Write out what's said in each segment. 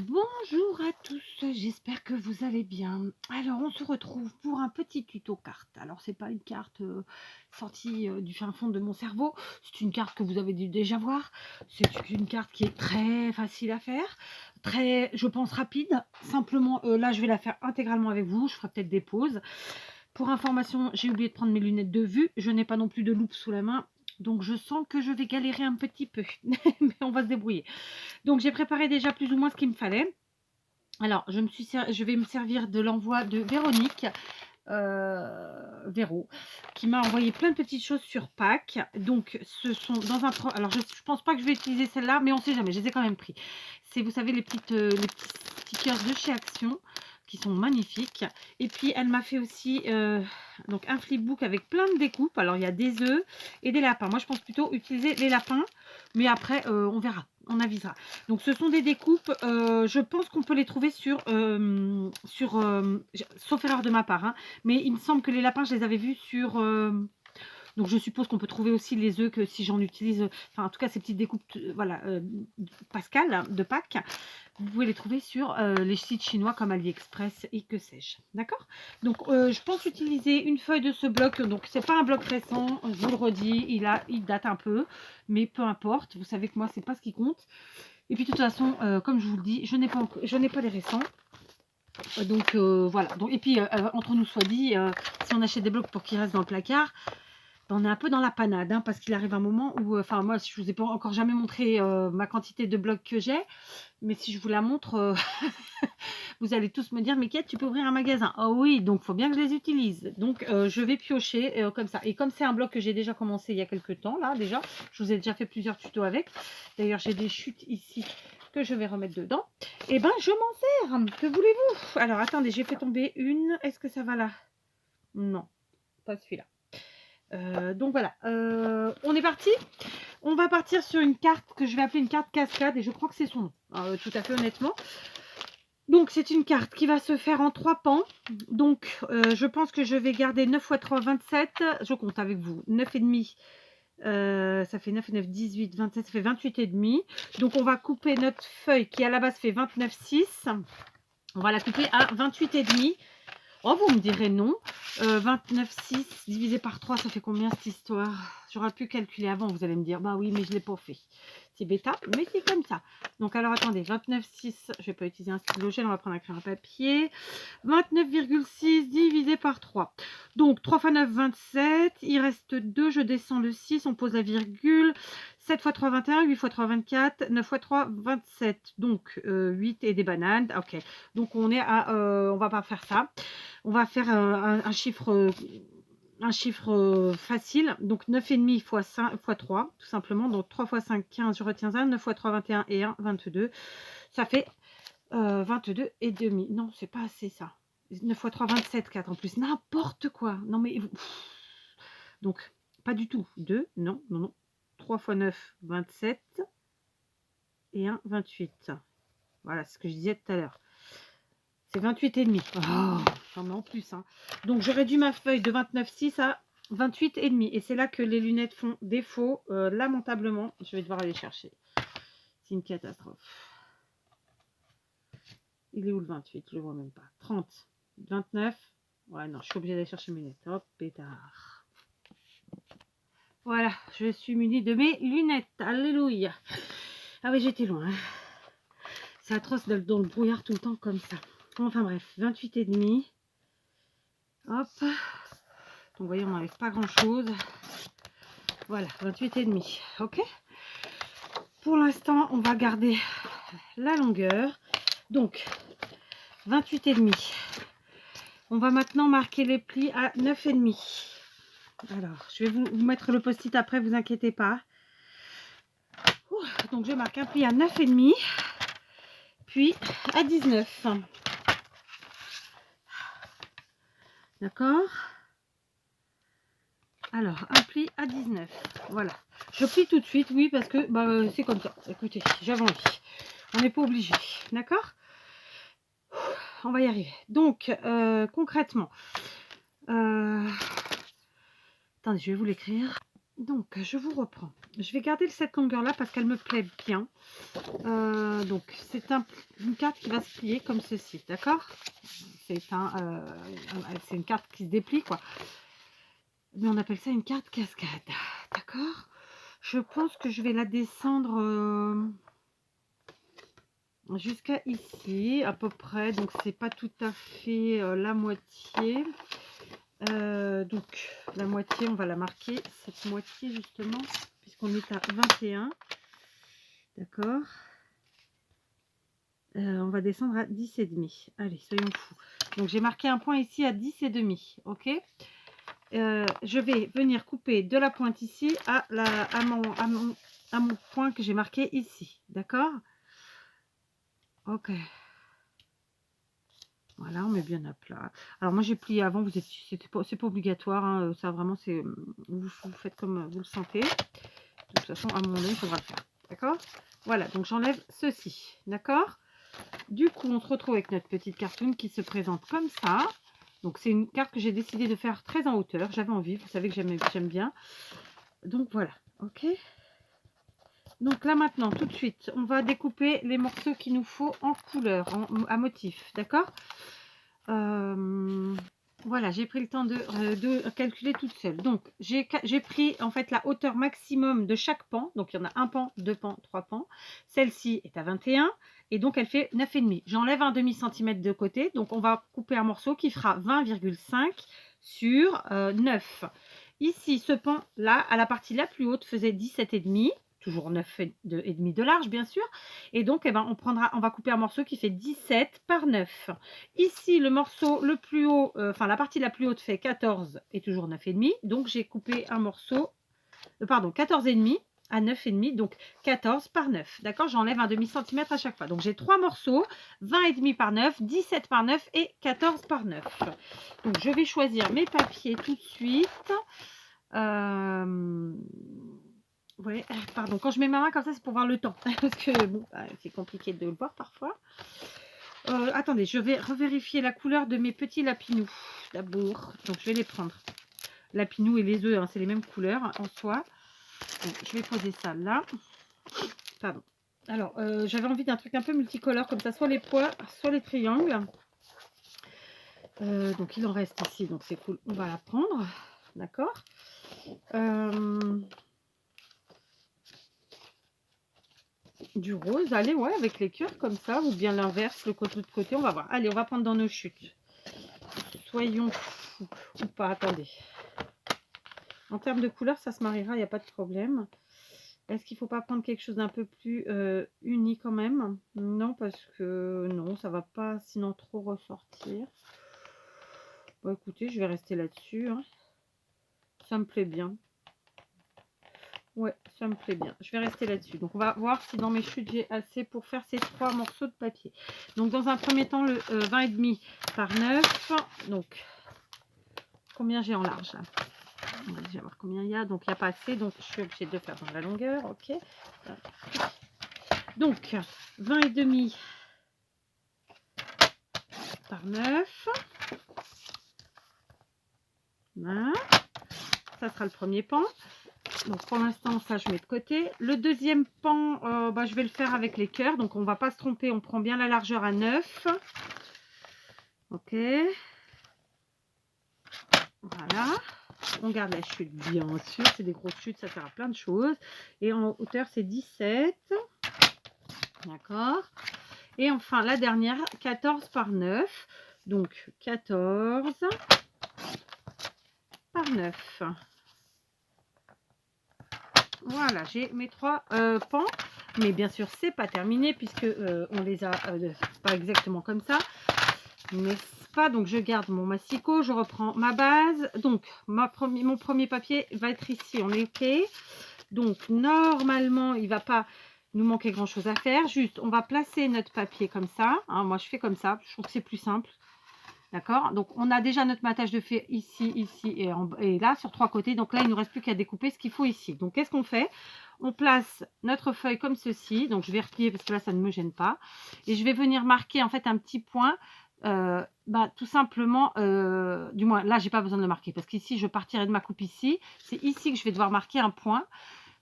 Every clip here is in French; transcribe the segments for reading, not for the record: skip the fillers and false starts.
Bonjour à tous, j'espère que vous allez bien. Alors, on se retrouve pour un petit tuto carte. Alors, c'est pas une carte sortie du fin fond de mon cerveau, c'est une carte que vous avez dû déjà voir. C'est une carte qui est très facile à faire, très, je pense, rapide. Simplement, là, je vais la faire intégralement avec vous. Je ferai peut-être des pauses. Pour information, j'ai oublié de prendre mes lunettes de vue. Je n'ai pas non plus de loupe sous la main. Donc, je sens que je vais galérer un petit peu, mais on va se débrouiller. Donc, j'ai préparé déjà plus ou moins ce qu'il me fallait. Alors, je vais me servir de l'envoi de Véronique, Véro, qui m'a envoyé plein de petites choses sur Pâques. Donc, ce sont dans un... Alors, je ne pense pas que je vais utiliser celle-là, mais on ne sait jamais, je les ai quand même pris. C'est, vous savez, les petits stickers de chez Action, qui sont magnifiques. Et puis, elle m'a fait aussi donc un flipbook avec plein de découpes. Alors, il y a des œufs et des lapins. Moi, je pense plutôt utiliser les lapins, mais après, on verra, on avisera. Donc, ce sont des découpes, je pense qu'on peut les trouver sauf erreur de ma part, hein, mais il me semble que les lapins, je les avais vus sur... donc, je suppose qu'on peut trouver aussi les œufs que si j'en utilise, enfin, en tout cas, ces petites découpes, voilà, Pascal, hein, de Pâques, vous pouvez les trouver sur les sites chinois comme AliExpress et que sais-je. D'accord? Donc, je pense utiliser une feuille de ce bloc. Donc, c'est pas un bloc récent, je vous le redis, il date un peu, mais peu importe. Vous savez que moi, c'est pas ce qui compte. Et puis, de toute façon, comme je vous le dis, je n'ai pas les récents. Donc, voilà. Donc, et puis, entre nous soit dit, si on achète des blocs pour qu'ils restent dans le placard, on est un peu dans la panade, hein, parce qu'il arrive un moment où, enfin, moi, je vous ai pas encore jamais montré ma quantité de blocs que j'ai, mais si je vous la montre, vous allez tous me dire, mais Kate, tu peux ouvrir un magasin. Oh oui, donc il faut bien que je les utilise. Donc, je vais piocher comme ça. Et comme c'est un bloc que j'ai déjà commencé il y a quelques temps, là, déjà, je vous ai déjà fait plusieurs tutos avec. D'ailleurs, j'ai des chutes ici que je vais remettre dedans. Et ben, je m'en sers. Que voulez-vous? Alors, attendez, j'ai fait tomber une. Est-ce que ça va là? Non, pas celui-là. Donc voilà, on est parti. On va partir sur une carte que je vais appeler une carte cascade et je crois que c'est son nom, tout à fait honnêtement. Donc c'est une carte qui va se faire en 3 pans. Donc je pense que je vais garder 9 x 3, 27. Je compte avec vous. 9,5. Ça fait 9 et 9, 18, 27, ça fait 28,5. Donc on va couper notre feuille qui à la base fait 29,6. On va la couper à 28,5. Oh, vous me direz non. 29,6 divisé par 3, ça fait combien cette histoire? J'aurais pu calculer avant, vous allez me dire. Bah oui, mais je ne l'ai pas fait. C'est bêta, mais c'est comme ça. Donc, alors, attendez, 29,6, je ne vais pas utiliser un stylo gel, on va prendre un crayon à papier. 29,6 divisé par 3. Donc, 3 x 9, 27. Il reste 2, je descends le 6, on pose la virgule. 7 x 3, 21. 8 x 3, 24. 9 x 3, 27. Donc, 8 et des bananes. Ok. Donc, on est à... on va pas faire ça. On va faire un chiffre facile. Donc, 9,5 x 5 x 3, tout simplement. Donc, 3 x 5, 15, je retiens 1. 9 x 3, 21 et 1, 22. Ça fait 22 et demi. Non, c'est pas assez ça. 9 x 3, 27, 4 en plus. N'importe quoi. Non, mais... Donc, pas du tout. 2, non, non, non. 3 x 9, 27. Et 1, 28. Voilà, c'est ce que je disais tout à l'heure. C'est 28,5. Oh, j'en mets en plus. Hein. Donc, je réduis ma feuille de 29,6 à 28,5. Et c'est là que les lunettes font défaut, lamentablement. Je vais devoir aller chercher. C'est une catastrophe. Il est où le 28? Je le vois même pas. 30, 29. Ouais, non, je suis obligée d'aller chercher mes lunettes. Hop, pétard. Voilà, je suis munie de mes lunettes. Alléluia. Ah oui, j'étais loin. Hein. C'est atroce d'être dans le brouillard tout le temps comme ça. Enfin bref, 28,5. Hop. Donc, vous voyez, on n'enlève pas grand-chose. Voilà, 28,5. Ok. Pour l'instant, on va garder la longueur. Donc, 28,5. On va maintenant marquer les plis à 9,5. Alors, je vais vous mettre le post-it après, vous inquiétez pas. Donc, je marque un pli à 9,5. Puis à 19. D'accord? Alors, un pli à 19. Voilà. Je plie tout de suite, oui, parce que bah, c'est comme ça. Écoutez, j'avais envie. On n'est pas obligé. D'accord? On va y arriver. Donc, concrètement, attendez, je vais vous l'écrire. Donc, je vous reprends. Je vais garder cette longueur-là parce qu'elle me plaît bien. Donc, c'est une carte qui va se plier comme ceci, d'accord? C'est une carte qui se déplie, quoi. Mais on appelle ça une carte cascade, d'accord? Je pense que je vais la descendre jusqu'à ici, à peu près. Donc, c'est pas tout à fait la moitié. Donc, la moitié, on va la marquer, cette moitié, justement, puisqu'on est à 21. D'accord. On va descendre à 10,5. Allez, soyons fous. Donc, j'ai marqué un point ici à 10,5. OK. Je vais venir couper de la pointe ici à mon point que j'ai marqué ici. D'accord. OK. Voilà, on met bien à plat. Alors, moi, j'ai plié avant. C'est pas obligatoire. Hein, ça, vraiment, c'est vous faites comme vous le sentez. De toute façon, à un moment donné, il faudra le faire. D'accord. Voilà, donc j'enlève ceci. D'accord. Du coup, on se retrouve avec notre petite cartoon qui se présente comme ça. Donc, c'est une carte que j'ai décidé de faire très en hauteur. J'avais envie, vous savez que j'aime bien. Donc, voilà. OK. Donc, là, maintenant, tout de suite, on va découper les morceaux qu'il nous faut en couleur, à motif. D'accord. Voilà, j'ai pris le temps de calculer toute seule. Donc, j'ai pris en fait la hauteur maximum de chaque pan. Donc, il y en a un pan, deux pans, trois pans. Celle-ci est à 21 et donc elle fait 9,5. J'enlève un demi-centimètre de côté. Donc, on va couper un morceau qui fera 20,5 sur 9. Ici, ce pan-là, à la partie la plus haute, faisait 17,5. Toujours 9,5 de large, bien sûr. Et donc, eh ben, on va couper un morceau qui fait 17 par 9. Ici, le morceau le plus haut, enfin la partie la plus haute fait 14 et toujours 9,5. Donc, j'ai coupé un morceau, pardon, 14,5 à 9,5. Donc, 14 par 9. D'accord. J'enlève un demi-centimètre à chaque fois. Donc, j'ai 3 morceaux, 20,5 par 9, 17 par 9 et 14 par 9. Donc, je vais choisir mes papiers tout de suite. Ouais, pardon, quand je mets ma main comme ça, c'est pour voir le temps. Parce que bon, c'est compliqué de le voir parfois. Attendez, je vais revérifier la couleur de mes petits lapinous d'abord. Donc, je vais les prendre. Lapinous et les œufs, hein, c'est les mêmes couleurs en soi. Donc, je vais poser ça là. Pardon. Alors, j'avais envie d'un truc un peu multicolore, comme ça, soit les pois, soit les triangles. Donc, il en reste ici, donc c'est cool. On va la prendre. D'accord. Du rose, allez, ouais, avec les cœurs comme ça, ou bien l'inverse, le côté de côté, on va voir. Allez, on va prendre dans nos chutes. Soyons fous, ou pas, attendez. En termes de couleur, ça se mariera, il n'y a pas de problème. Est-ce qu'il ne faut pas prendre quelque chose d'un peu plus uni quand même? Non, parce que non, ça ne va pas sinon trop ressortir. Bon, écoutez, je vais rester là-dessus. Hein. Ça me plaît bien. Ouais, ça me plaît bien. Je vais rester là-dessus. Donc, on va voir si dans mes chutes, j'ai assez pour faire ces 3 morceaux de papier. Donc, dans un premier temps, le 20,5 par 9. Donc, combien j'ai en large là? On va déjà voir combien il y a. Donc, il n'y a pas assez. Donc, je suis obligée de faire dans la longueur. OK. Donc, 20,5 par 9. Voilà. Ça sera le premier pan. Donc, pour l'instant, ça, je mets de côté. Le deuxième pan, je vais le faire avec les cœurs. Donc, on ne va pas se tromper. On prend bien la largeur à 9. OK. Voilà. On garde la chute, bien sûr. C'est des grosses chutes, ça sert à plein de choses. Et en hauteur, c'est 17. D'accord. Et enfin, la dernière, 14 par 9. Donc, 14 par 9. Voilà, j'ai mes 3 pans. Mais bien sûr, c'est pas terminé puisque on les a pas exactement comme ça. N'est-ce pas? Donc, je garde mon massicot, je reprends ma base. Donc, mon premier papier va être ici. On est OK. Donc, normalement, il ne va pas nous manquer grand-chose à faire. Juste, on va placer notre papier comme ça. Hein, moi, je fais comme ça. Je trouve que c'est plus simple. D'accord? Donc, on a déjà notre matage de fait ici, ici et là, sur 3 côtés. Donc là, il ne nous reste plus qu'à découper ce qu'il faut ici. Donc, qu'est-ce qu'on fait? On place notre feuille comme ceci. Donc, je vais replier parce que là, ça ne me gêne pas. Et je vais venir marquer, en fait, un petit point. Tout simplement, du moins, là, j'ai pas besoin de le marquer. Parce qu'ici, je partirai de ma coupe ici. C'est ici que je vais devoir marquer un point.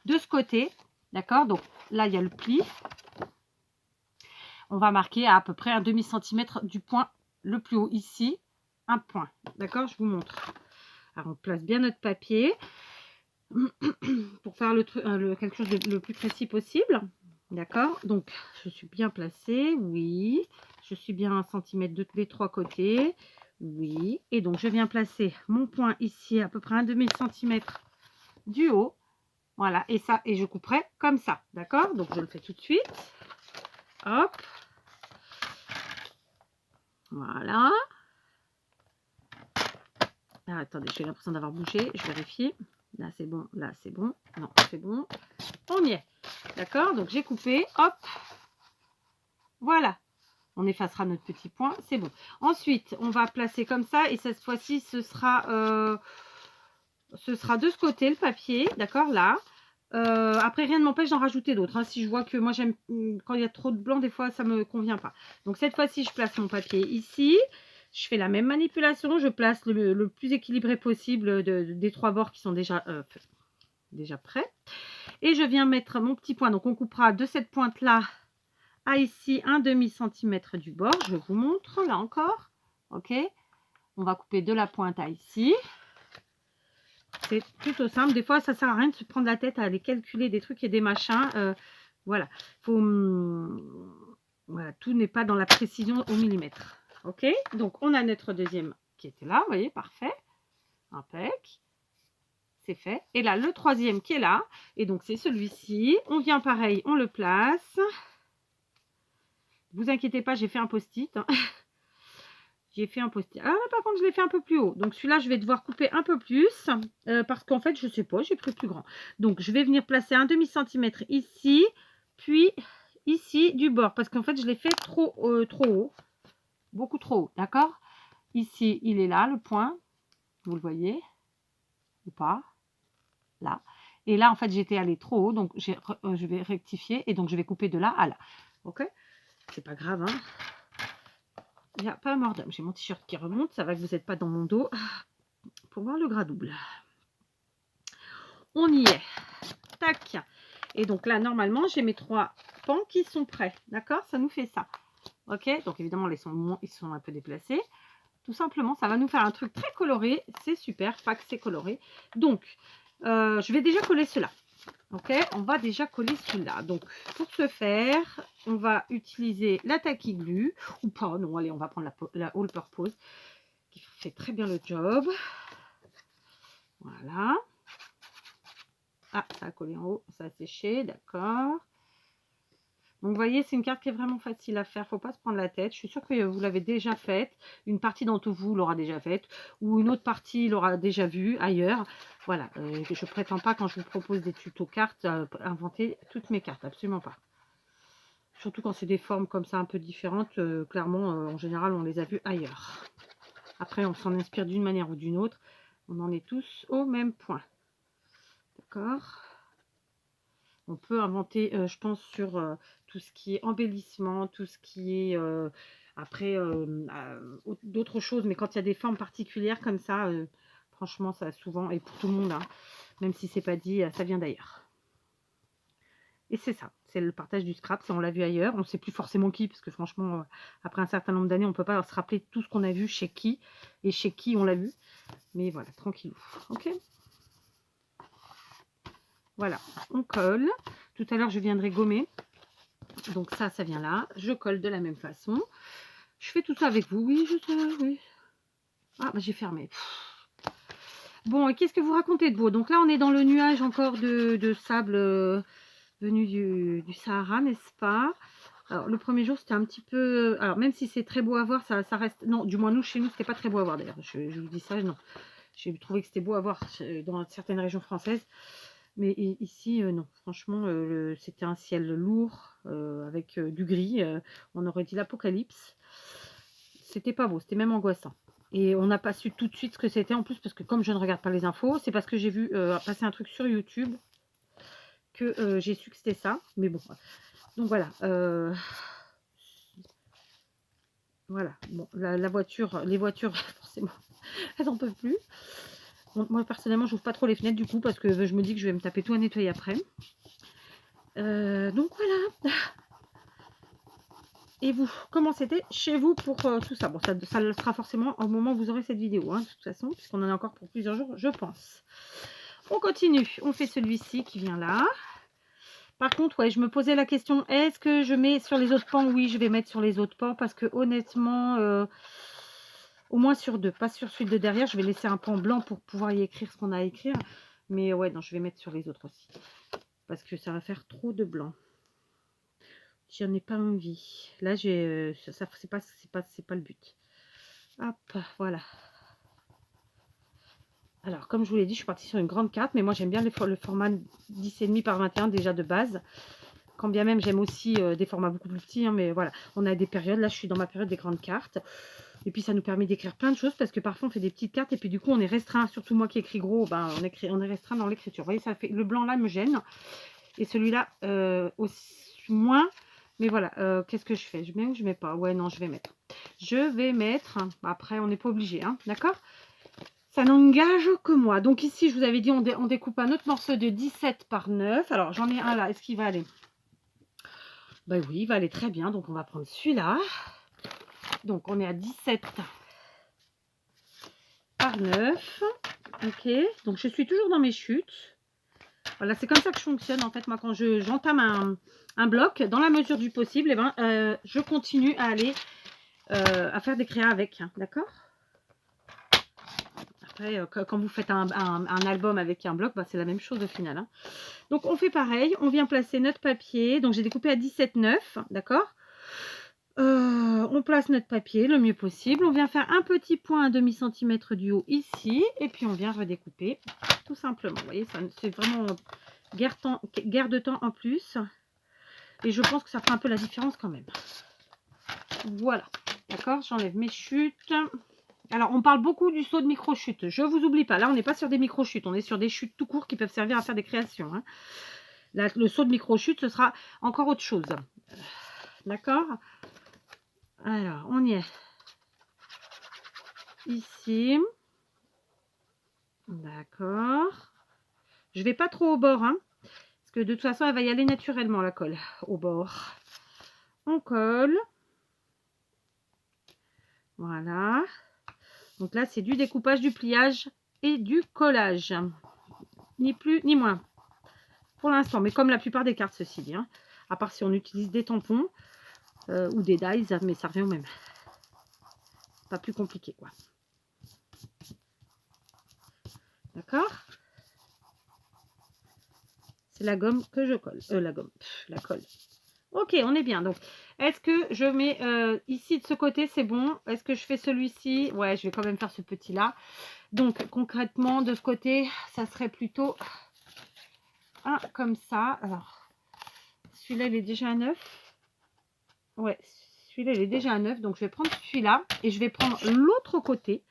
de ce côté, d'accord? Donc là, il y a le pli. On va marquer à peu près un demi-centimètre du point le plus haut ici, un point, d'accord? Je vous montre. Alors, on place bien notre papier pour faire quelque chose de le plus précis possible, d'accord? Donc, je suis bien placée, oui. Je suis bien à 1 centimètre des 3 côtés, oui. Et donc, je viens placer mon point ici, à peu près un demi-centimètre du haut. Voilà, et ça, et je couperai comme ça, d'accord? Donc, je le fais tout de suite. Hop. Voilà. Ah, attendez, j'ai l'impression d'avoir bougé. Je vérifie. Là, c'est bon. Là, c'est bon. Non, c'est bon. On y est. D'accord? Donc, j'ai coupé. Hop. Voilà. On effacera notre petit point. C'est bon. Ensuite, on va placer comme ça. Et cette fois-ci, ce sera de ce côté, le papier. D'accord? Là. Après, rien ne m'empêche d'en rajouter d'autres. Hein. Si je vois que moi, j'aime quand il y a trop de blanc, des fois, ça ne me convient pas. Donc, cette fois-ci, je place mon papier ici. Je fais la même manipulation. Je place le plus équilibré possible des 3 bords qui sont déjà prêts. Et je viens mettre mon petit point. Donc, on coupera de cette pointe-là à ici un demi-centimètre du bord. Je vous montre là encore. OK? On va couper de la pointe à ici. C'est plutôt simple. Des fois, ça ne sert à rien de se prendre la tête à aller calculer des trucs et des machins. Voilà. Voilà. Tout n'est pas dans la précision au millimètre. OK? Donc, on a notre deuxième qui était là. Vous voyez, parfait. Impec. C'est fait. Et là, le troisième qui est là. Et donc, c'est celui-ci. On vient pareil, on le place. Ne vous inquiétez pas, j'ai fait un post-it. Hein. J'ai fait un post-it. Ah, par contre, je l'ai fait un peu plus haut. Donc, celui-là, je vais devoir couper un peu plus. Parce qu'en fait, je ne sais pas, j'ai pris plus grand. Donc, je vais venir placer un demi-centimètre ici. Puis, ici, du bord. Parce qu'en fait, je l'ai fait trop haut. Beaucoup trop haut. D'accord? Ici, il est là, le point. Vous le voyez? Ou pas? Là. Et là, en fait, j'étais allée trop haut. Donc, je vais rectifier. Et donc, je vais couper de là à là. OK? C'est pas grave, hein? Il n'y a pas un mort d'homme. J'ai mon t-shirt qui remonte. Ça va que vous n'êtes pas dans mon dos. Pour voir le gras double. On y est. Tac. Et donc là, normalement, j'ai mes 3 pans qui sont prêts. D'accord? Ça nous fait ça. OK? Donc évidemment, ils sont un peu déplacés. Tout simplement, ça va nous faire un truc très coloré. C'est super. Pas que c'est coloré. Donc, je vais déjà coller cela. OK? On va déjà coller celui-là. Donc, pour ce faire, on va utiliser la tacky glue. Ou pas. Non, allez, on va prendre la all purpose. Qui fait très bien le job. Voilà. Ah, ça a collé en haut, ça a séché, d'accord. Donc, vous voyez, c'est une carte qui est vraiment facile à faire. Il ne faut pas se prendre la tête. Je suis sûre que vous l'avez déjà faite. Une partie d'entre vous l'aura déjà faite. Ou une autre partie l'aura déjà vue ailleurs. Voilà. Je ne prétends pas, quand je vous propose des tutos cartes, inventer toutes mes cartes. Absolument pas. Surtout quand c'est des formes comme ça un peu différentes. Clairement, en général, on les a vues ailleurs. Après, on s'en inspire d'une manière ou d'une autre. On en est tous au même point. D'accord? On peut inventer, je pense, sur tout ce qui est embellissement, tout ce qui est après d'autres choses. Mais quand il y a des formes particulières comme ça, franchement, ça souvent, et pour tout le monde, hein, même si c'est pas dit, ça vient d'ailleurs. Et c'est ça, c'est le partage du scrap. Ça, on l'a vu ailleurs. On ne sait plus forcément qui, parce que franchement, après un certain nombre d'années, on ne peut pas se rappeler tout ce qu'on a vu chez qui et chez qui on l'a vu. Mais voilà, tranquillou. Ok. Voilà, on colle. Tout à l'heure, je viendrai gommer. Donc ça vient là. Je colle de la même façon. Je fais tout ça avec vous. Oui, je sais, oui. Ah, bah, j'ai fermé. Bon, et qu'est-ce que vous racontez de beau? Donc là, on est dans le nuage encore de sable venu du Sahara, n'est-ce pas? Alors, le premier jour, c'était un petit peu... Alors, même si c'est très beau à voir, ça reste... Non, du moins, nous, chez nous, c'était pas très beau à voir, d'ailleurs. Je vous dis ça, non. J'ai trouvé que c'était beau à voir dans certaines régions françaises. Mais ici, non. Franchement, c'était un ciel lourd avec du gris. On aurait dit l'apocalypse. C'était pas beau, c'était même angoissant. Et on n'a pas su tout de suite ce que c'était en plus, parce que comme je ne regarde pas les infos, c'est parce que j'ai vu passer un truc sur YouTube que j'ai su que c'était ça. Mais bon, donc voilà. Voilà. Bon, la voiture, les voitures, forcément, elles n'en peuvent plus. Moi, personnellement, j'ouvre pas trop les fenêtres du coup parce que je me dis que je vais me taper tout à nettoyer après. Donc voilà. Et vous, comment c'était chez vous pour tout ça? Bon, ça le sera forcément au moment où vous aurez cette vidéo, hein, de toute façon, puisqu'on en a encore pour plusieurs jours, je pense. On continue. On fait celui-ci qui vient là. Par contre, ouais, je me posais la question, est-ce que je mets sur les autres pans? Oui, je vais mettre sur les autres pans parce que honnêtement, au moins sur deux, pas sur celui de derrière. Je vais laisser un pan blanc pour pouvoir y écrire ce qu'on a à écrire. Mais ouais, non, je vais mettre sur les autres aussi. Parce que ça va faire trop de blanc. J'en ai pas envie. Là, j'ai ça c'est pas le but. Hop, voilà. Alors, comme je vous l'ai dit, je suis partie sur une grande carte, mais moi j'aime bien le format 10,5 par 21 déjà de base. Quand bien même j'aime aussi des formats beaucoup plus petits, hein, mais voilà, on a des périodes. Là, je suis dans ma période des grandes cartes. Et puis ça nous permet d'écrire plein de choses parce que parfois on fait des petites cartes et puis du coup on est restreint, surtout moi qui écris gros, ben, on est restreint dans l'écriture. Vous voyez, ça fait le blanc là me gêne et celui-là aussi moins. Mais voilà, qu'est-ce que je fais? Je mets ou je mets pas? Ouais, non, je vais mettre. Je vais mettre. Après, on n'est pas obligé, hein, d'accord? Ça n'engage que moi. Donc ici, je vous avais dit, on découpe un autre morceau de 17 par 9. Alors, j'en ai un là. Est-ce qu'il va aller? Ben oui, il va aller très bien. Donc, on va prendre celui-là. Donc, on est à 17 par 9. Ok. Donc, je suis toujours dans mes chutes. Voilà, c'est comme ça que je fonctionne. En fait, moi, quand j'entame un bloc, dans la mesure du possible, eh ben, je continue à aller à faire des créas avec. Hein, d'accord? Après, quand vous faites un album avec un bloc, bah, c'est la même chose au final. Hein. Donc, on fait pareil. On vient placer notre papier. Donc, j'ai découpé à 17,9. D'accord? On place notre papier le mieux possible. On vient faire un petit point à demi centimètre du haut ici. Et puis, on vient redécouper tout simplement. Vous voyez, c'est vraiment guerre de temps en plus. Et je pense que ça fera un peu la différence quand même. Voilà. D'accord? J'enlève mes chutes. Alors, on parle beaucoup du saut de micro-chute. Je ne vous oublie pas. Là, on n'est pas sur des micro-chutes. On est sur des chutes tout court qui peuvent servir à faire des créations. Hein. Là, le saut de micro-chute, ce sera encore autre chose. D'accord? Alors, on y est. Ici. D'accord. Je ne vais pas trop au bord. Hein, parce que de toute façon, elle va y aller naturellement, la colle, au bord. On colle. Voilà. Donc là, c'est du découpage, du pliage et du collage. Ni plus ni moins. Pour l'instant, mais comme la plupart des cartes, ceci dit. Hein. À part si on utilise des tampons ou des dies, mais ça revient au même. Pas plus compliqué, quoi. D'accord? C'est la gomme que je colle. La colle. Ok, on est bien. Donc, est-ce que je mets ici de ce côté, c'est bon? Est-ce que je fais celui-ci? Ouais, je vais quand même faire ce petit-là. Donc, concrètement, de ce côté, ça serait plutôt un comme ça. Alors, celui-là, il est déjà à 9. Ouais, celui-là, il est déjà à 9. Donc, je vais prendre celui-là et je vais prendre l'autre côté.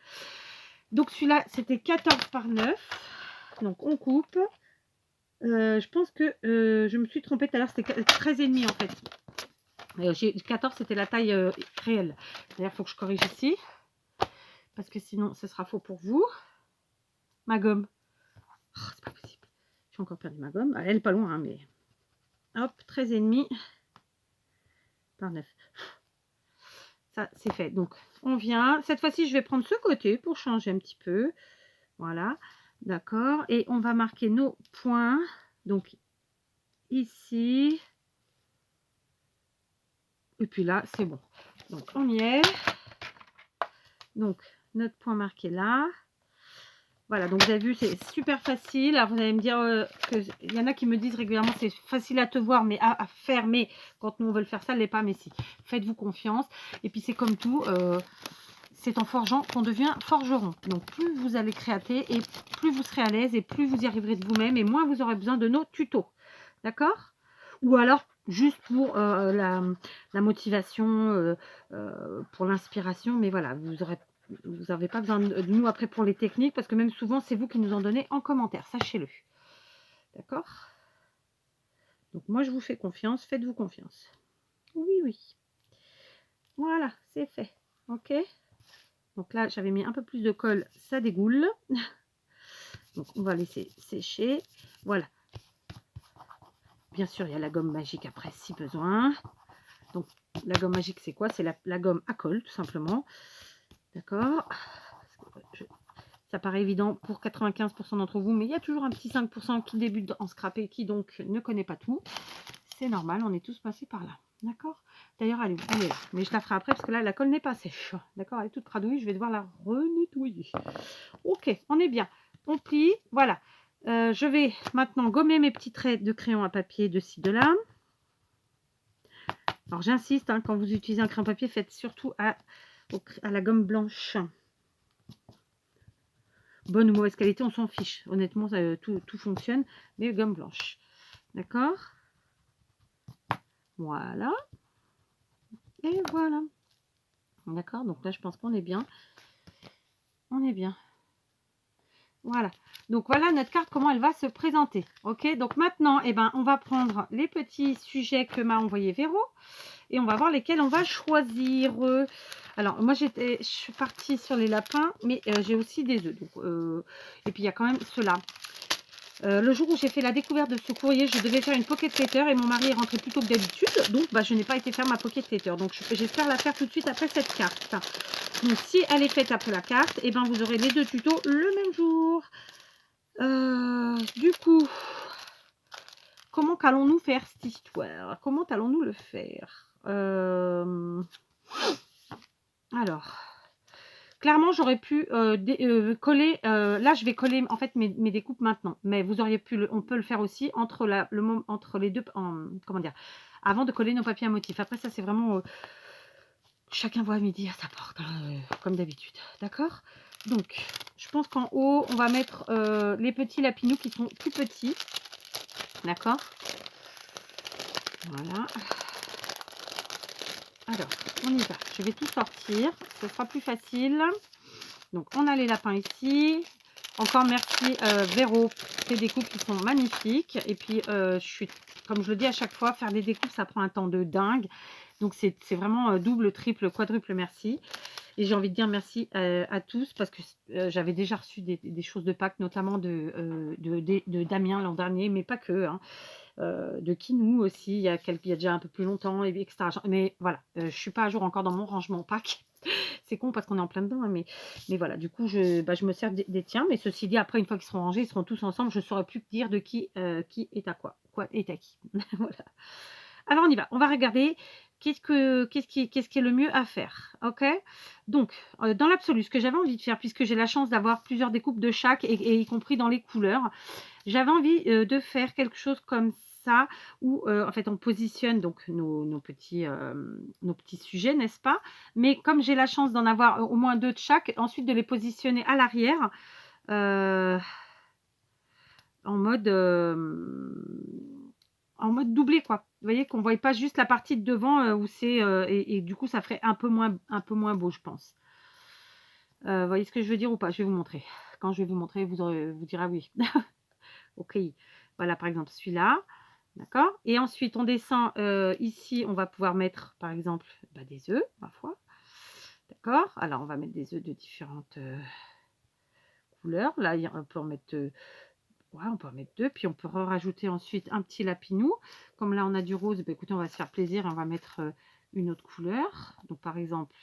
Donc, celui-là, c'était 14 par 9. Donc, on coupe. Je pense que je me suis trompée tout à l'heure. C'était 13,5 en fait. 14, c'était la taille réelle. D'ailleurs, il faut que je corrige ici. Parce que sinon, ce sera faux pour vous. Ma gomme. Oh, c'est pas possible. J'ai encore perdu ma gomme. Elle est pas loin, hein, mais... Hop, 13,5 par 9. Ça, c'est fait. Donc, on vient. Cette fois-ci, je vais prendre ce côté pour changer un petit peu. Voilà. D'accord. Et on va marquer nos points. Donc, ici. Et puis là, c'est bon. Donc, on y est. Donc, notre point marqué là. Voilà, donc vous avez vu, c'est super facile. Alors, vous allez me dire qu'il y en a qui me disent régulièrement c'est facile à te voir, mais à faire. Mais quand nous, on veut le faire, ça ne l'est pas. Mais si, faites-vous confiance. Et puis, c'est comme tout. C'est en forgeant qu'on devient forgeron. Donc, plus vous allez créater et plus vous serez à l'aise et plus vous y arriverez de vous-même et moins vous aurez besoin de nos tutos. D'accord? Ou alors, juste pour la motivation, pour l'inspiration. Mais voilà, vous n'avez pas besoin de nous après pour les techniques parce que même souvent, c'est vous qui nous en donnez en commentaire. Sachez-le. D'accord? Donc, moi, je vous fais confiance. Faites-vous confiance. Oui, oui. Voilà, c'est fait. OK? Donc là, j'avais mis un peu plus de colle. Ça dégoule. Donc, on va laisser sécher. Voilà. Bien sûr, il y a la gomme magique après, si besoin. Donc, la gomme magique, c'est quoi? C'est la gomme à colle, tout simplement. D'accord? Ça paraît évident pour 95% d'entre vous, mais il y a toujours un petit 5% qui débute en scrap et qui donc ne connaît pas tout. C'est normal, on est tous passés par là. D'accord? D'ailleurs, elle est là. Mais je la ferai après parce que là, la colle n'est pas sèche. D'accord? Elle est toute cradouille. Je vais devoir la renettoyer. Ok, on est bien. On plie. Voilà. Je vais maintenant gommer mes petits traits de crayon à papier de ci, de là. Alors, j'insiste, hein, quand vous utilisez un crayon papier, faites surtout à la gomme blanche. Bonne ou mauvaise qualité, on s'en fiche. Honnêtement, tout fonctionne. Mais gomme blanche. D'accord? Voilà. Et voilà. D'accord? Donc là, je pense qu'on est bien. On est bien. Voilà. Donc voilà notre carte, comment elle va se présenter. Ok? Donc maintenant, eh ben, on va prendre les petits sujets que m'a envoyé Véro. Et on va voir lesquels on va choisir. Alors, moi, je suis partie sur les lapins, mais j'ai aussi des œufs. Donc, et puis, il y a quand même ceux-là. Le jour où j'ai fait la découverte de ce courrier, je devais faire une pocket letter et mon mari est rentré plus tôt que d'habitude. Donc, bah, je n'ai pas été faire ma pocket letter. Donc, j'espère la faire tout de suite après cette carte. Donc, si elle est faite après la carte, et ben, vous aurez les 2 tutos le même jour. Du coup, comment allons-nous faire cette histoire? Comment allons-nous le faire? Alors, clairement, j'aurais pu coller. Là, je vais coller en fait mes découpes maintenant. Mais vous auriez pu, on peut le faire aussi entre entre les deux. Comment dire? Avant de coller nos papiers à motif. Après, ça, c'est vraiment chacun voit à midi à sa porte, hein, comme d'habitude. D'accord? Donc, je pense qu'en haut, on va mettre les petits lapinous qui sont plus petits. D'accord? Voilà. Alors, on y va. Je vais tout sortir. Ce sera plus facile. Donc, on a les lapins ici. Encore merci Véro. Ces découpes qui sont magnifiques. Et puis, comme je le dis à chaque fois, faire des découpes, ça prend un temps de dingue. Donc, c'est vraiment double, triple, quadruple merci. Et j'ai envie de dire merci à tous parce que j'avais déjà reçu des choses de Pâques, notamment de Damien l'an dernier, mais pas que. Hein. De Kinou aussi, il y a déjà un peu plus longtemps, etc. Mais voilà, je ne suis pas à jour encore dans mon rangement Pâques. C'est con parce qu'on est en plein dedans, hein, mais voilà, du coup, je me sers des tiens. Mais ceci dit, après, une fois qu'ils seront rangés, ils seront tous ensemble. Je ne saurais plus dire de qui est à quoi est à qui. Voilà. Alors, on y va. On va regarder qu'est-ce qui est le mieux à faire. OK? Donc, dans l'absolu, ce que j'avais envie de faire, puisque j'ai la chance d'avoir plusieurs découpes de chaque, et y compris dans les couleurs, j'avais envie de faire quelque chose comme ça, où en fait on positionne donc nos petits sujets, n'est-ce pas? Mais comme j'ai la chance d'en avoir au moins 2 de chaque, ensuite de les positionner à l'arrière en mode doublé, quoi. Vous voyez qu'on ne voit pas juste la partie de devant où c'est et du coup ça ferait un peu moins beau, je pense. Vous voyez ce que je veux dire ou pas? Je vais vous montrer. Quand je vais vous montrer, vous direz oui. Ok. Voilà, par exemple celui-là. D'accord? Et ensuite, on descend ici, on va pouvoir mettre, par exemple, des œufs, parfois. D'accord? Alors, on va mettre des œufs de différentes couleurs. Là, on peut en mettre, ouais, on peut en mettre 2. Puis, on peut rajouter ensuite un petit lapinou. Comme là, on a du rose, écoutez, on va se faire plaisir et on va mettre une autre couleur. Donc, par exemple,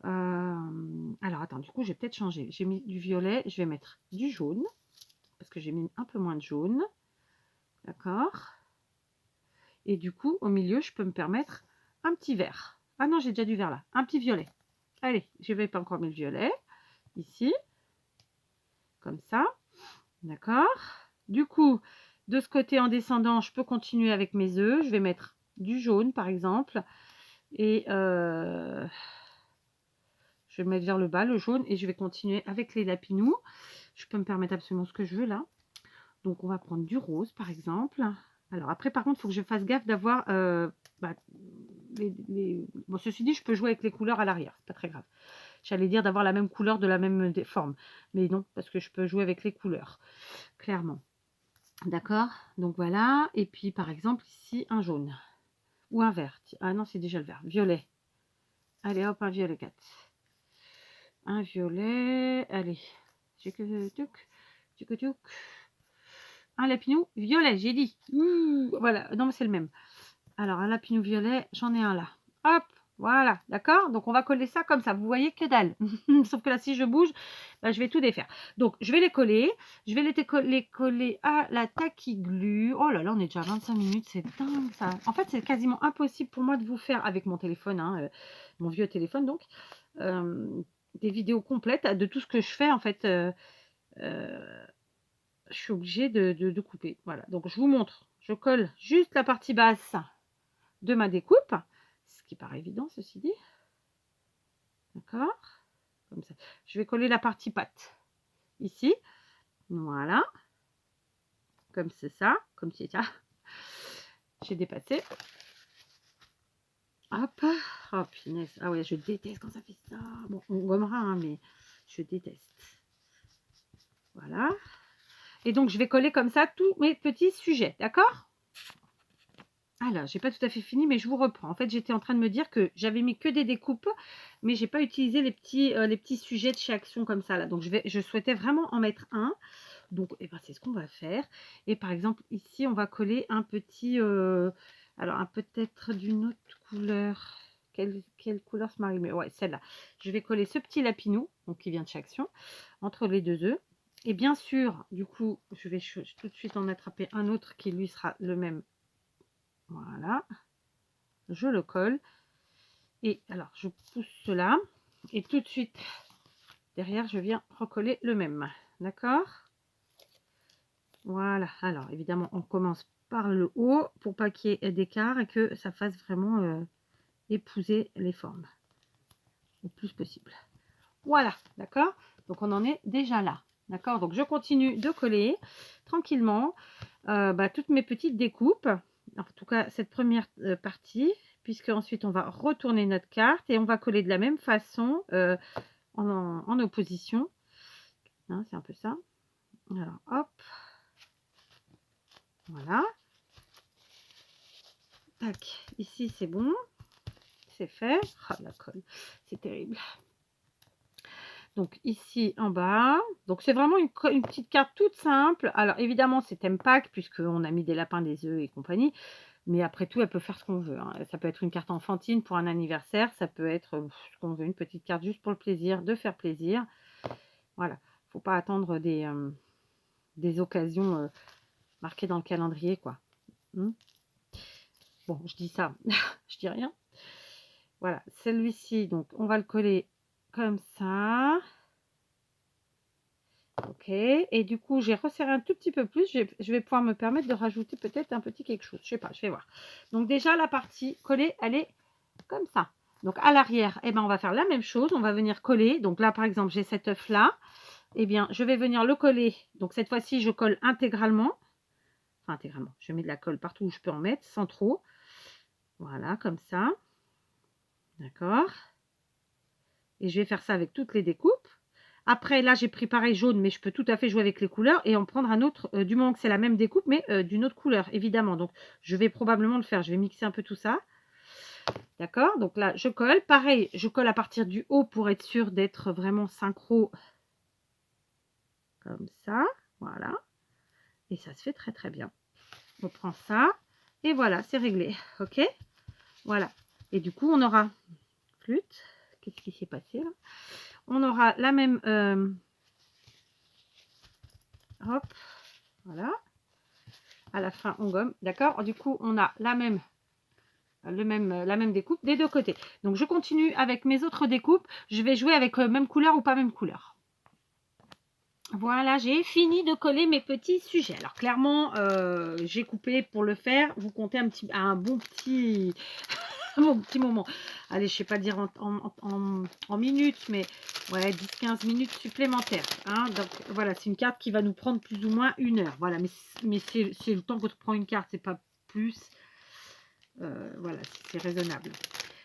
alors, attends, du coup, j'ai peut-être changé. J'ai mis du violet, je vais mettre du jaune, parce que j'ai mis un peu moins de jaune. D'accord? Et du coup, au milieu, je peux me permettre un petit vert. Ah non, j'ai déjà du vert là. Un petit violet. Allez, je vais pas encore mettre le violet. Ici. Comme ça. D'accord. Du coup, de ce côté, en descendant, je peux continuer avec mes œufs. Je vais mettre du jaune, par exemple. Et je vais mettre vers le bas, le jaune. Et je vais continuer avec les lapinous. Je peux me permettre absolument ce que je veux là. Donc, on va prendre du rose, par exemple. Alors, après, par contre, il faut que je fasse gaffe d'avoir... Bon, ceci dit, je peux jouer avec les couleurs à l'arrière. C'est pas très grave. J'allais dire d'avoir la même couleur de la même forme. Mais non, parce que je peux jouer avec les couleurs. Clairement. D'accord? Donc, voilà. Et puis, par exemple, ici, un jaune. Ou un vert. Ah non, c'est déjà le vert. Violet. Allez, hop, un violet 4. Un violet. Allez. J'ai que... Tchouk, tchouk. Un lapinou violet, j'ai dit. Voilà, non mais c'est le même. Alors un lapinou violet, j'en ai un là. Hop, voilà, d'accord. Donc on va coller ça comme ça. Vous voyez que dalle. Sauf que là, si je bouge, bah, je vais tout défaire. Donc je vais les coller. Je vais les coller à la taquiglu. Oh là là, on est déjà à 25 minutes. C'est dingue ça. En fait, c'est quasiment impossible pour moi de vous faire avec mon téléphone, hein, mon vieux téléphone donc, des vidéos complètes de tout ce que je fais en fait. Je suis obligée de couper. Voilà, donc je vous montre. Je colle juste la partie basse de ma découpe, ce qui paraît évident, ceci dit. D'accord? Comme ça. Je vais coller la partie pâte ici. Voilà. Comme c'est ça. Comme c'est ça. J'ai dépassé. Hop. Oh, punaise. Ah ouais, je déteste quand ça fait ça. Bon, on gommera, hein, mais je déteste. Voilà. Et donc, je vais coller comme ça tous mes petits sujets. D'accord? Alors, j'ai pas tout à fait fini, mais je vous reprends. En fait, j'étais en train de me dire que j'avais mis que des découpes, mais j'ai pas utilisé les petits sujets de chez Action comme ça là. Donc, je souhaitais vraiment en mettre un. Donc, eh ben, c'est ce qu'on va faire. Et par exemple, ici, on va coller un petit, alors peut-être d'une autre couleur. Quelle couleur se marie mieux? Ouais, celle-là. Je vais coller ce petit lapinou, donc qui vient de chez Action, entre les deux œufs. Et bien sûr, du coup, je vais tout de suite en attraper un autre qui lui sera le même. Voilà, je le colle. Et alors, je pousse cela. Et tout de suite, derrière, je viens recoller le même. D'accord? Voilà. Alors, évidemment, on commence par le haut pour pas qu'il y ait d'écart et que ça fasse vraiment épouser les formes le plus possible. Voilà, d'accord? Donc, on en est déjà là. D'accord? Donc, je continue de coller tranquillement toutes mes petites découpes. En tout cas, cette première partie, puisque ensuite, on va retourner notre carte et on va coller de la même façon en opposition. Hein, c'est un peu ça. Alors, hop. Voilà. Tac. Ici, c'est bon. C'est fait. Oh, la colle. C'est terrible. Donc, ici, en bas. Donc, c'est vraiment une petite carte toute simple. Alors, évidemment, c'est thème Pâques, puisqu'on a mis des lapins, des œufs et compagnie. Mais après tout, elle peut faire ce qu'on veut. Hein. Ça peut être une carte enfantine pour un anniversaire. Ça peut être ce qu'on veut. Une petite carte juste pour le plaisir, de faire plaisir. Voilà. Faut pas attendre des occasions marquées dans le calendrier, quoi. Bon, je dis ça. Je dis rien. Voilà. Celui-ci, donc, on va le coller comme ça. Ok, et du coup, j'ai resserré un tout petit peu plus. Je vais pouvoir me permettre de rajouter peut-être un petit quelque chose. Je sais pas, je vais voir. Donc déjà, la partie collée, elle est comme ça. Donc à l'arrière, eh ben, on va faire la même chose. On va venir coller. Donc là, par exemple, j'ai cet œuf-là. Eh bien, je vais venir le coller. Donc cette fois-ci, je colle intégralement. Enfin, intégralement. Je mets de la colle partout où je peux en mettre, sans trop. Voilà, comme ça. D'accord. Et je vais faire ça avec toutes les découpes. Après, là, j'ai pris pareil jaune, mais je peux tout à fait jouer avec les couleurs et en prendre un autre, du moment que c'est la même découpe, mais d'une autre couleur, évidemment. Donc, je vais probablement le faire. Je vais mixer un peu tout ça. D'accord? Donc là, je colle. Pareil, je colle à partir du haut pour être sûr d'être vraiment synchro. Comme ça. Voilà. Et ça se fait très, très bien. On prend ça. Et voilà, c'est réglé. OK? Voilà. Et du coup, on aura... Flûte. Qu'est-ce qui s'est passé là? On aura la même... hop. Voilà. À la fin, on gomme. D'accord? Du coup, on a la même découpe des deux côtés. Donc, je continue avec mes autres découpes. Je vais jouer avec même couleur ou pas même couleur. Voilà, j'ai fini de coller mes petits sujets. Alors, clairement, j'ai coupé pour le faire. Vous comptez un bon petit... Mon petit moment. Allez, je ne sais pas dire en minutes, mais ouais, 10-15 minutes supplémentaires. Hein. Donc voilà, c'est une carte qui va nous prendre plus ou moins 1 heure. Voilà, mais c'est le temps que prend une carte, c'est pas plus. Voilà, c'est raisonnable.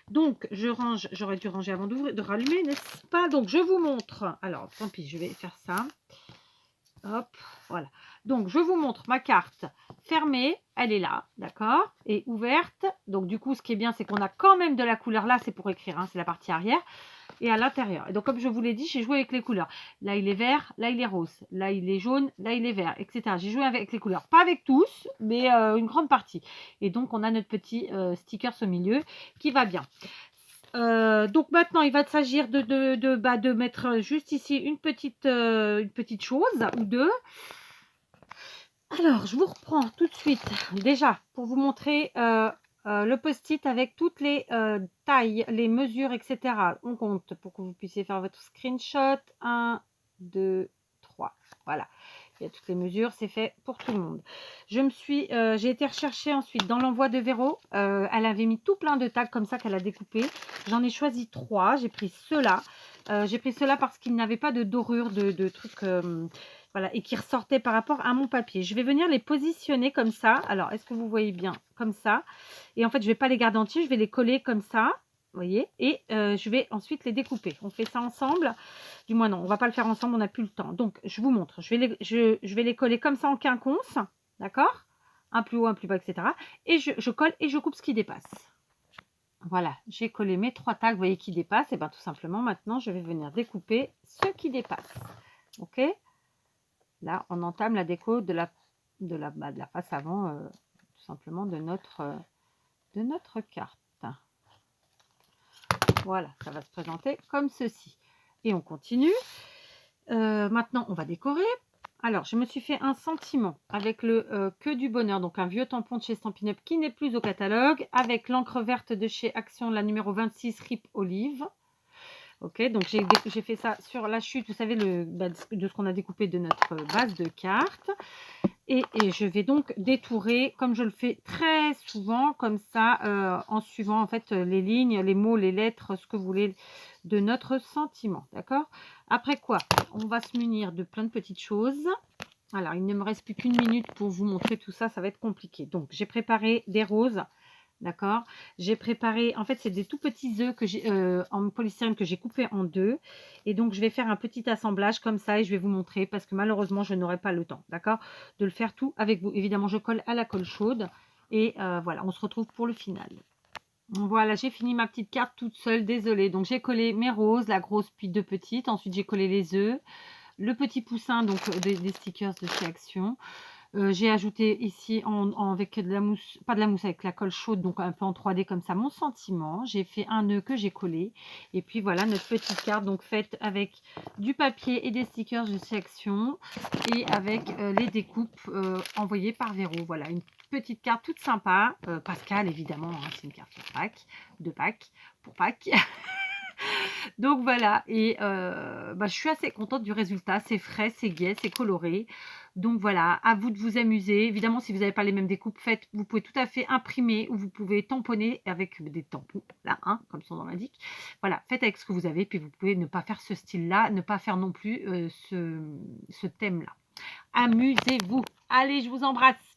Donc, je range, j'aurais dû ranger avant de rallumer, n'est-ce pas? Donc, je vous montre. Alors, tant pis, je vais faire ça. Hop, voilà. Donc, je vous montre ma carte fermée, elle est là, d'accord, et ouverte. Donc, du coup, ce qui est bien, c'est qu'on a quand même de la couleur. Là, c'est pour écrire, hein, c'est la partie arrière. Et à l'intérieur. Et donc, comme je vous l'ai dit, j'ai joué avec les couleurs. Là, il est vert, là, il est rose. Là, il est jaune, là, il est vert, etc. J'ai joué avec les couleurs. Pas avec tous, mais une grande partie. Et donc, on a notre petit sticker au milieu qui va bien. Donc maintenant, il va s'agir de mettre juste ici une petite chose ou deux. Alors, je vous reprends tout de suite, déjà, pour vous montrer le post-it avec toutes les tailles, les mesures, etc. On compte pour que vous puissiez faire votre screenshot. 1, 2, 3. Voilà. Il y a toutes les mesures, c'est fait pour tout le monde. J'ai été rechercher ensuite dans l'envoi de Véro. Elle avait mis tout plein de tags comme ça qu'elle a découpé. J'en ai choisi 3. J'ai pris ceux-là. J'ai pris ceux-là parce qu'ils n'avaient pas de dorure, de trucs... voilà, et qui ressortaient par rapport à mon papier. Je vais venir les positionner comme ça. Alors, est-ce que vous voyez bien? Comme ça. Et en fait, je ne vais pas les garder entiers. Je vais les coller comme ça. Vous voyez? Et je vais ensuite les découper. On fait ça ensemble. Du moins, non, on ne va pas le faire ensemble. On n'a plus le temps. Donc, je vous montre. Je vais les coller comme ça en quinconce. D'accord? Un plus haut, un plus bas, etc. Et je colle et je coupe ce qui dépasse. Voilà, j'ai collé mes 3 tags, vous voyez, qui dépassent. Et bien, tout simplement, maintenant, je vais venir découper ce qui dépasse. OK? Là, on entame la déco de la face avant, tout simplement, de notre carte. Voilà, ça va se présenter comme ceci. Et on continue. Maintenant, on va décorer. Alors, je me suis fait un sentiment avec le Que du bonheur, donc un vieux tampon de chez Stampin' Up qui n'est plus au catalogue, avec l'encre verte de chez Action, la numéro 26, Rip Olive. Ok, donc j'ai fait ça sur la chute, vous savez, de ce qu'on a découpé de notre base de cartes. Et je vais donc détourer, comme je le fais très souvent, comme ça, en suivant en fait les lignes, les mots, les lettres, ce que vous voulez de notre sentiment. D'accord? Après quoi, on va se munir de plein de petites choses. Alors, il ne me reste plus qu'une minute pour vous montrer tout ça, ça va être compliqué. Donc, j'ai préparé des roses. D'accord. J'ai préparé, en fait, c'est des tout petits œufs que j'ai en polystyrène que j'ai coupé en deux. Et donc, je vais faire un petit assemblage comme ça et je vais vous montrer parce que malheureusement, je n'aurai pas le temps, d'accord, de le faire tout avec vous. Évidemment, je colle à la colle chaude et voilà, on se retrouve pour le final. Voilà, j'ai fini ma petite carte toute seule, désolée. Donc, j'ai collé mes roses, la grosse puis deux petites. Ensuite, j'ai collé les œufs, le petit poussin, donc des stickers de chez Action. J'ai ajouté ici avec de la mousse, pas de la mousse, avec la colle chaude, donc un peu en 3D comme ça, mon sentiment. J'ai fait un nœud que j'ai collé. Et puis voilà notre petite carte, donc faite avec du papier et des stickers de section et avec les découpes envoyées par Véro. Voilà, une petite carte toute sympa. Pascal, évidemment, hein, c'est une carte de Pâques, pour Pâques. Donc voilà, et je suis assez contente du résultat. C'est frais, c'est gai, c'est coloré. Donc voilà, à vous de vous amuser. Évidemment, si vous n'avez pas les mêmes découpes faites, vous pouvez tout à fait imprimer ou vous pouvez tamponner avec des tampons, là, hein, comme son nom l'indique. Voilà, faites avec ce que vous avez, puis vous pouvez ne pas faire ce style-là, ne pas faire non plus ce thème-là. Amusez-vous. Allez, je vous embrasse.